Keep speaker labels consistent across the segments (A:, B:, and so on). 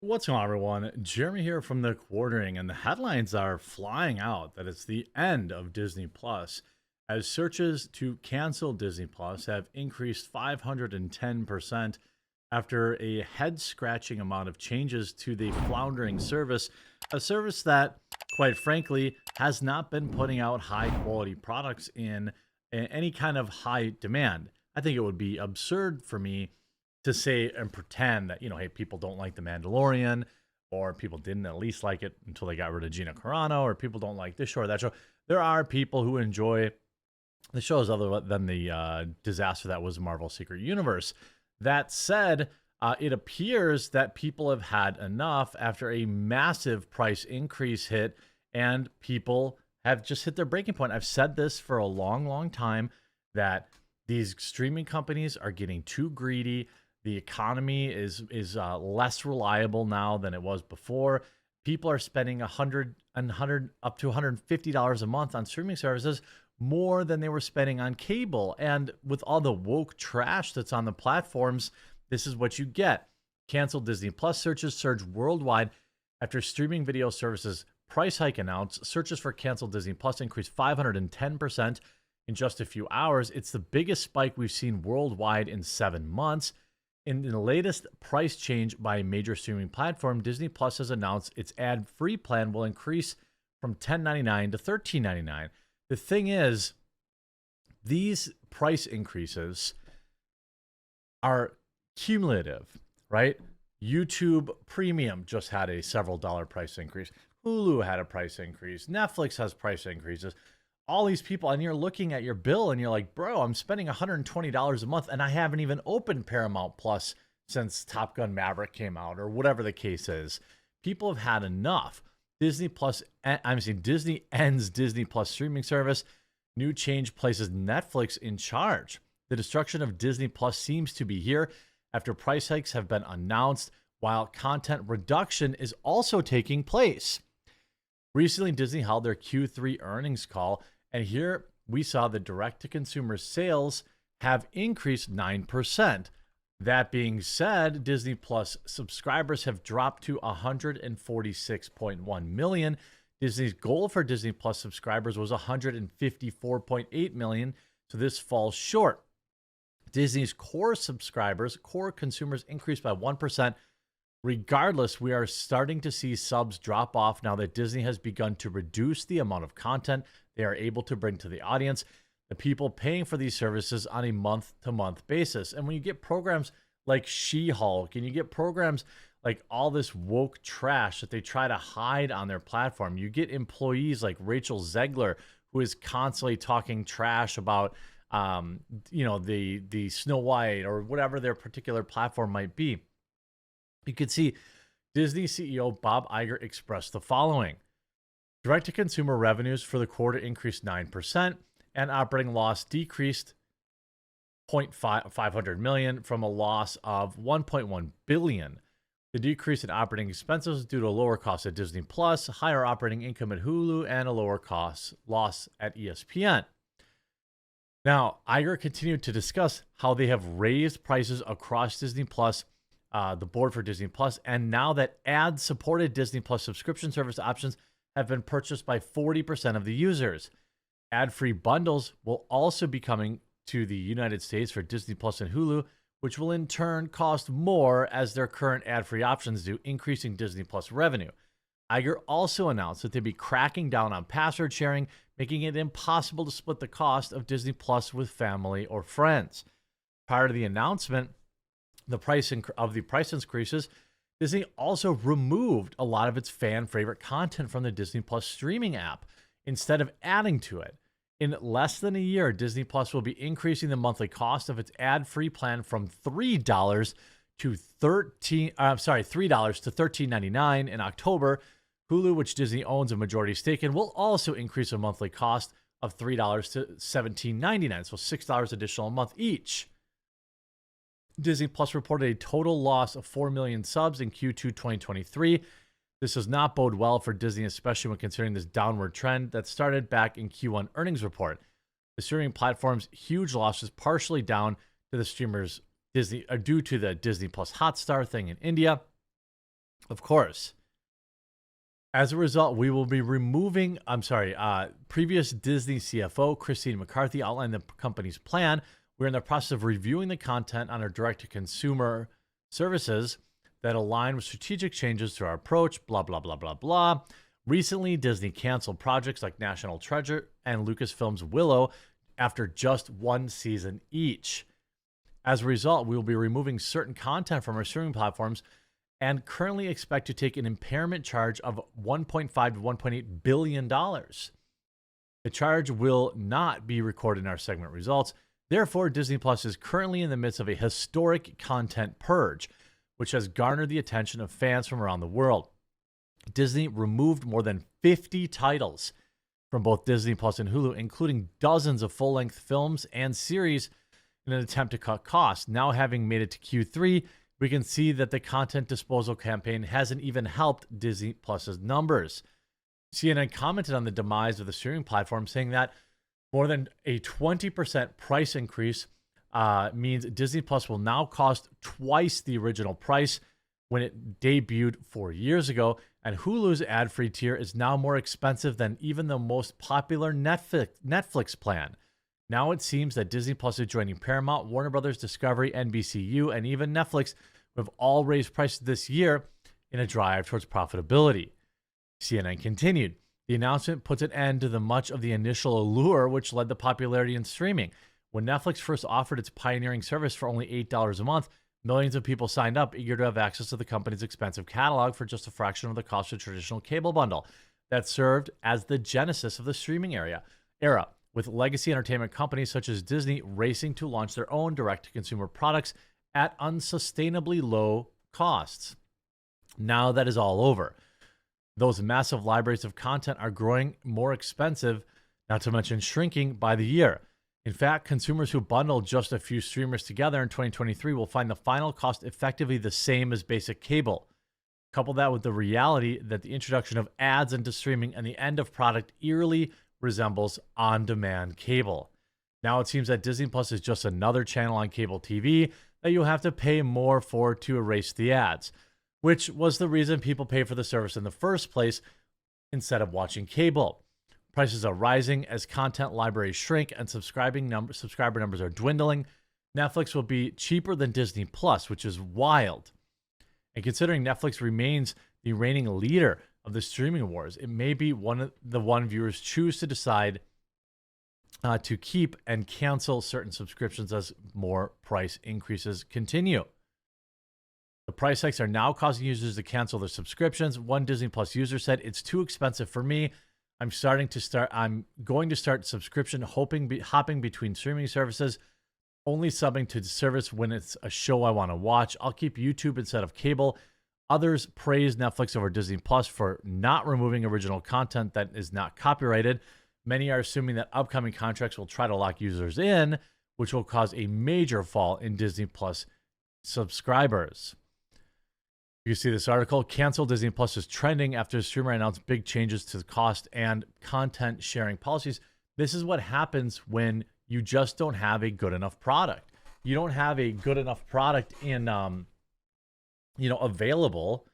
A: What's going on, everyone? Jeremy here from the Quartering, and the headlines are flying out that it's the end of Disney Plus, as searches to cancel Disney Plus have increased 510% after a head scratching amount of changes to the floundering service, a service that, quite frankly, has not been putting out high quality products in any kind of high demand. I think it would be absurd for me to say and pretend that, hey, people don't like The Mandalorian, or people didn't at least like it until they got rid of Gina Carano, or people don't like this show or that show. There are people who enjoy the shows other than the disaster that was Marvel Secret Universe. That said, it appears that people have had enough after a massive price increase hit, and people have just hit their breaking point. I've said this for a long, long time that these streaming companies are getting too greedy. The economy is less reliable now than it was before. People are spending $100 up to $150 a month on streaming services, more than they were spending on cable. And with all the woke trash that's on the platforms, this is what you get. Canceled Disney Plus searches surge worldwide after streaming video services price hike announced. Searches for canceled Disney Plus increased 510% in just a few hours. It's the biggest spike we've seen worldwide in 7 months. In the latest price change by a major streaming platform, Disney Plus has announced its ad-free plan will increase from $10.99 to $13.99. The thing is, these price increases are cumulative, right? YouTube Premium just had a several dollar price increase. Hulu had a price increase. Netflix has price increases. All these people, and you're looking at your bill and you're like, bro, I'm spending $120 a month and I haven't even opened Paramount Plus since Top Gun Maverick came out, or whatever the case is. People have had enough. Disney ends Disney Plus streaming service. New change places Netflix in charge. The destruction of Disney Plus seems to be here after price hikes have been announced, while content reduction is also taking place. Recently, Disney held their Q3 earnings call, and here we saw the direct-to-consumer sales have increased 9%. That being said, Disney Plus subscribers have dropped to 146.1 million. Disney's goal for Disney Plus subscribers was 154.8 million, so this falls short. Disney's core consumers increased by 1%. Regardless, we are starting to see subs drop off now that Disney has begun to reduce the amount of content they are able to bring to the audience, the people paying for these services on a month-to-month basis. And when you get programs like She-Hulk, and you get programs like all this woke trash that they try to hide on their platform, you get employees like Rachel Zegler, who is constantly talking trash about the Snow White or whatever their particular platform might be. You could see Disney CEO Bob Iger expressed the following. Direct-to-consumer revenues for the quarter increased 9%, and operating loss decreased 500 million from a loss of 1.1 billion. The decrease in operating expenses was due to a lower cost at Disney Plus, higher operating income at Hulu, and a lower loss at ESPN. Now, Iger continued to discuss how they have raised prices across Disney Plus, the board for Disney Plus, and now that ad-supported Disney Plus subscription service options have been purchased by 40% of the users. Ad-free bundles will also be coming to the United States for Disney Plus and Hulu, which will in turn cost more as their current ad-free options do, increasing Disney Plus revenue. Iger also announced that they'd be cracking down on password sharing, making it impossible to split the cost of Disney Plus with family or friends. Prior to the announcement, the price increases, Disney also removed a lot of its fan favorite content from the Disney Plus streaming app instead of adding to it. In less than a year, Disney Plus will be increasing the monthly cost of its ad-free plan from $3 to $13.99 in October. Hulu, which Disney owns a majority stake in, will also increase a monthly cost of $3 to $17.99, so $6 additional a month each. Disney Plus reported a total loss of 4 million subs in Q2 2023. This does not bode well for Disney, especially when considering this downward trend that started back in Q1 earnings report. The streaming platform's huge losses partially down to the streamers due to the Disney Plus Hotstar thing in India. Of course. As a result, we will be removing, previous Disney CFO Christine McCarthy outlined the company's plan. We're in the process of reviewing the content on our direct to consumer services that align with strategic changes to our approach, blah, blah, blah, blah, blah. Recently, Disney canceled projects like National Treasure and Lucasfilm's Willow after just one season each. As a result, we will be removing certain content from our streaming platforms and currently expect to take an impairment charge of $1.5 to $1.8 billion. The charge will not be recorded in our segment results. Therefore, Disney Plus is currently in the midst of a historic content purge, which has garnered the attention of fans from around the world. Disney removed more than 50 titles from both Disney Plus and Hulu, including dozens of full-length films and series in an attempt to cut costs. Now having made it to Q3, we can see that the content disposal campaign hasn't even helped Disney Plus's numbers. CNN commented on the demise of the streaming platform, saying that more than a 20% price increase means Disney Plus will now cost twice the original price when it debuted 4 years ago, and Hulu's ad-free tier is now more expensive than even the most popular Netflix plan. Now it seems that Disney Plus is joining Paramount, Warner Brothers, Discovery, NBCU, and even Netflix, who have all raised prices this year in a drive towards profitability. CNN continued, the announcement puts an end to the much of the initial allure which led to popularity in streaming. When Netflix first offered its pioneering service for only $8 a month, millions of people signed up eager to have access to the company's expensive catalog for just a fraction of the cost of a traditional cable bundle. That served as the genesis of the streaming era, with legacy entertainment companies such as Disney racing to launch their own direct-to-consumer products at unsustainably low costs. Now that is all over. Those massive libraries of content are growing more expensive, not to mention shrinking by the year. In fact, consumers who bundle just a few streamers together in 2023 will find the final cost effectively the same as basic cable. Couple that with the reality that the introduction of ads into streaming and the end of product eerily resembles on-demand cable. Now it seems that Disney Plus is just another channel on cable TV that you'll have to pay more for to erase the ads, which was the reason people pay for the service in the first place instead of watching cable. Prices are rising as content libraries shrink and subscriber numbers are dwindling. Netflix will be cheaper than Disney Plus, which is wild. And considering Netflix remains the reigning leader of the streaming wars, it may be one viewers choose to decide to keep and cancel certain subscriptions as more price increases continue. The price hikes are now causing users to cancel their subscriptions. One Disney Plus user said, "It's too expensive for me. I'm going to start subscription hopping between streaming services, only subbing to the service when it's a show I want to watch. I'll keep YouTube instead of cable." Others praised Netflix over Disney Plus for not removing original content that is not copyrighted. Many are assuming that upcoming contracts will try to lock users in, which will cause a major fall in Disney Plus subscribers. You see this article, cancel Disney Plus is trending after the streamer announced big changes to the cost and content sharing policies. This is what happens when you just don't have a good enough product. You don't have a good enough product in, available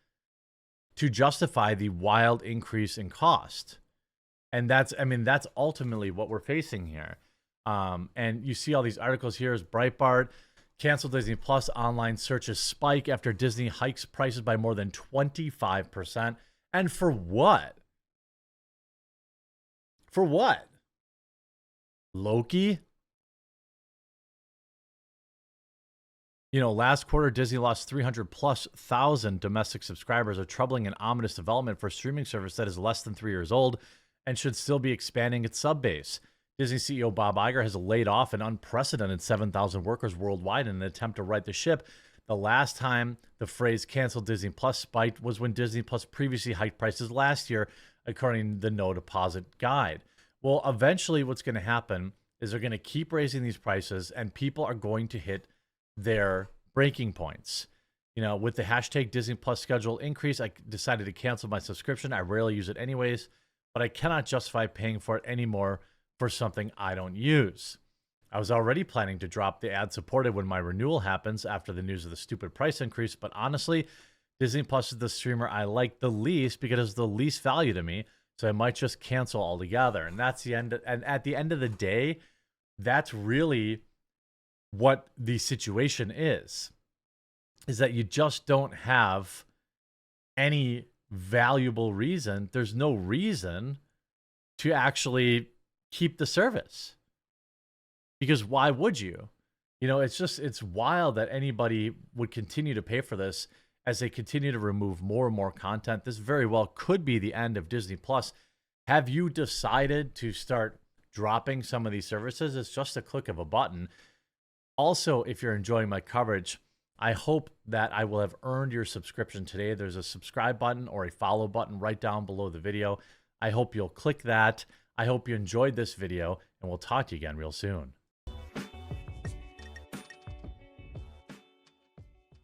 A: to justify the wild increase in cost. And that's ultimately what we're facing here. And you see all these articles here is Breitbart, cancel Disney Plus online searches spike after Disney hikes prices by more than 25%. And for what? For what? Loki? Last quarter, Disney lost 300,000+ domestic subscribers, a troubling and ominous development for a streaming service that is less than 3 years old and should still be expanding its sub base. Disney CEO Bob Iger has laid off an unprecedented 7,000 workers worldwide in an attempt to right the ship. The last time the phrase cancel Disney Plus spiked was when Disney Plus previously hiked prices last year, according to the No Deposit Guide. Well, eventually what's going to happen is they're going to keep raising these prices and people are going to hit their breaking points. With the hashtag Disney Plus schedule increase, I decided to cancel my subscription. I rarely use it anyways, but I cannot justify paying for it anymore for something I don't use. I was already planning to drop the ad-supported when my renewal happens after the news of the stupid price increase, but honestly, Disney Plus is the streamer I like the least because it's the least value to me. So I might just cancel altogether. And that's the end. And at the end of the day, that's really what the situation is that you just don't have any valuable reason. There's no reason to actually keep the service, because why would you? You know, it's wild that anybody would continue to pay for this as they continue to remove more and more content. This very well could be the end of Disney Plus. Have you decided to start dropping some of these services? It's just a click of a button. Also, if you're enjoying my coverage, I hope that I will have earned your subscription today. There's a subscribe button or a follow button right down below the video. I hope you'll click that. I hope you enjoyed this video, and we'll talk to you again real soon.